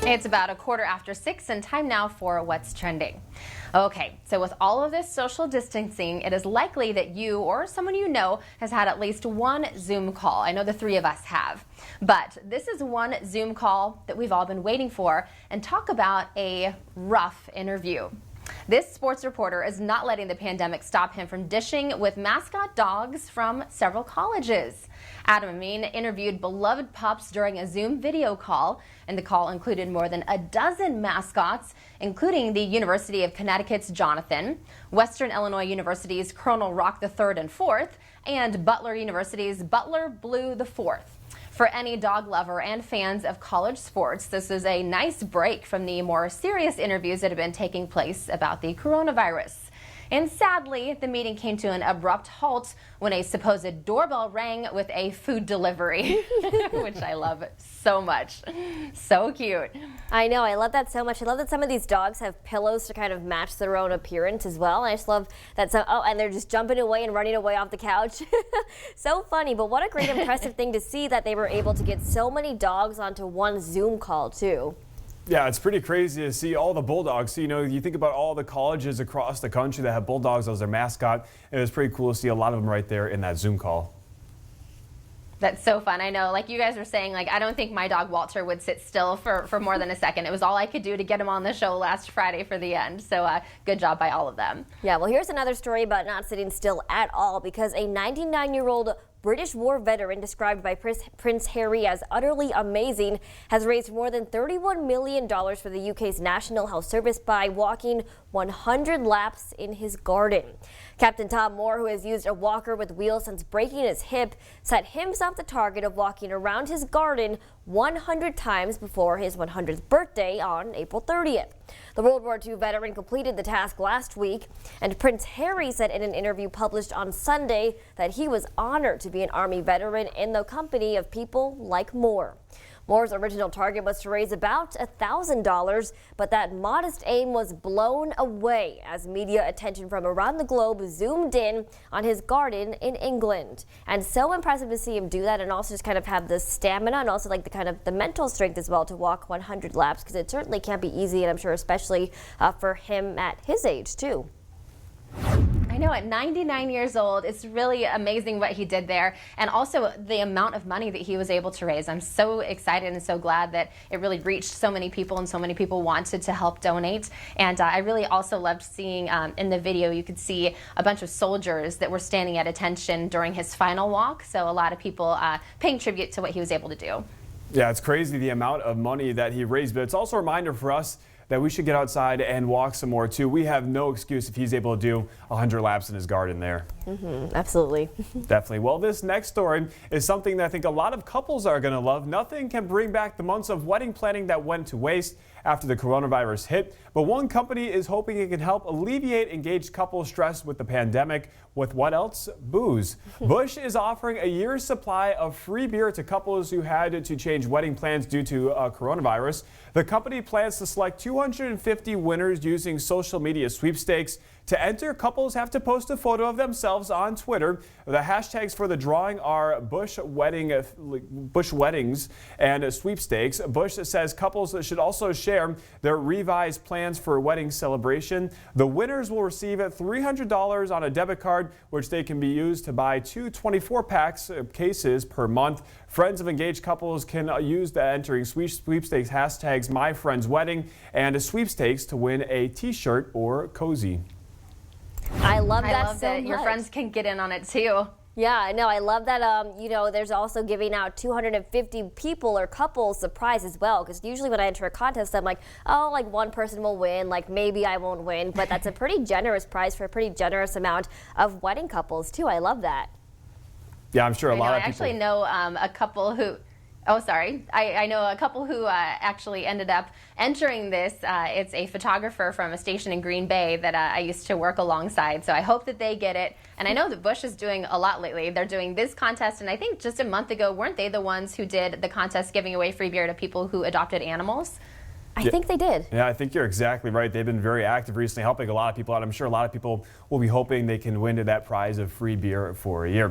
It's about 6:15 and time now for What's Trending. Okay, so with all of this social distancing, it is likely that you or someone you know has had at least one Zoom call. I know the three of us have. But this is one Zoom call that we've all been waiting for, and talk about a rough interview. This sports reporter is not letting the pandemic stop him from dishing with mascot dogs from several colleges. Adam Amin interviewed beloved pups during a Zoom video call, and the call included more than a dozen mascots, including the University of Connecticut's Jonathan, Western Illinois University's Colonel Rock III and IV, and Butler University's Butler Blue IV. For any dog lover and fans of college sports, this is a nice break from the more serious interviews that have been taking place about the coronavirus. And sadly, the meeting came to an abrupt halt when a supposed doorbell rang with a food delivery, which I love so much. So cute. I know, I love that so much. I love that some of these dogs have pillows to kind of match their own appearance as well. I just love that and they're just jumping away and running away off the couch. So funny, but what a great impressive thing to see that they were able to get so many dogs onto one Zoom call too. Yeah, it's pretty crazy to see all the bulldogs. So, you think about all the colleges across the country that have bulldogs as their mascot. It was pretty cool to see a lot of them right there in that Zoom call. That's so fun. I know, like you guys were saying, I don't think my dog Walter would sit still for more than a second. It was all I could do to get him on the show last Friday for the end. So good job by all of them. Yeah, well, here's another story about not sitting still at all, because a 99-year-old British war veteran, described by Prince Harry as utterly amazing, has raised more than $31 million for the UK's National Health Service by walking 100 laps in his garden. Captain Tom Moore, who has used a walker with wheels since breaking his hip, set himself the target of walking around his garden 100 times before his 100th birthday on April 30th. The World War II veteran completed the task last week, and Prince Harry said in an interview published on Sunday that he was honored to be an Army veteran in the company of people like Moore. Moore's original target was to raise about $1,000, but that modest aim was blown away as media attention from around the globe zoomed in on his garden in England. And so impressive to see him do that, and also just kind of have the stamina and also like the mental strength as well to walk 100 laps, because it certainly can't be easy, and I'm sure especially for him at his age too. I know, at 99 years old, it's really amazing what he did there, and also the amount of money that he was able to raise. I'm so excited and so glad that it really reached so many people, and so many people wanted to help donate. And I really also loved seeing in the video, you could see a bunch of soldiers that were standing at attention during his final walk. So a lot of people paying tribute to what he was able to do. Yeah, it's crazy the amount of money that he raised, but it's also a reminder for us that we should get outside and walk some more too. We have no excuse if he's able to do 100 laps in his garden there. Absolutely. Definitely. Well, this next story is something that I think a lot of couples are going to love. Nothing can bring back the months of wedding planning that went to waste after the coronavirus hit, but one company is hoping it can help alleviate engaged couples' stress with the pandemic. With what else? Booze. Busch is offering a year's supply of free beer to couples who had to change wedding plans due to coronavirus. The company plans to select 250 winners using social media sweepstakes. To enter, couples have to post a photo of themselves on Twitter. The hashtags for the drawing are Busch Weddings and sweepstakes. Busch says couples should also share their revised plans for wedding celebration. The winners will receive $300 on a debit card, which they can be used to buy 2 24-pack cases per month. Friends of engaged couples can use the entering sweepstakes hashtags MyFriendsWedding and a sweepstakes to win a t-shirt or cozy. I love that so so much. Your friends can get in on it too. Yeah, I know. I love that. There's also giving out 250 people or couples the prize as well. Because usually when I enter a contest, I'm like, oh, like one person will win. Like maybe I won't win. But that's a pretty generous prize for a pretty generous amount of wedding couples too. I love that. Yeah, I'm sure a lot of people. I actually know a couple who. Oh, sorry. I know a couple who actually ended up entering this. It's a photographer from a station in Green Bay that I used to work alongside. So I hope that they get it. And I know that Busch is doing a lot lately. They're doing this contest. And I think just a month ago, weren't they the ones who did the contest giving away free beer to people who adopted animals? I think they did. Yeah, I think you're exactly right. They've been very active recently, helping a lot of people out. I'm sure a lot of people will be hoping they can win that prize of free beer for a year.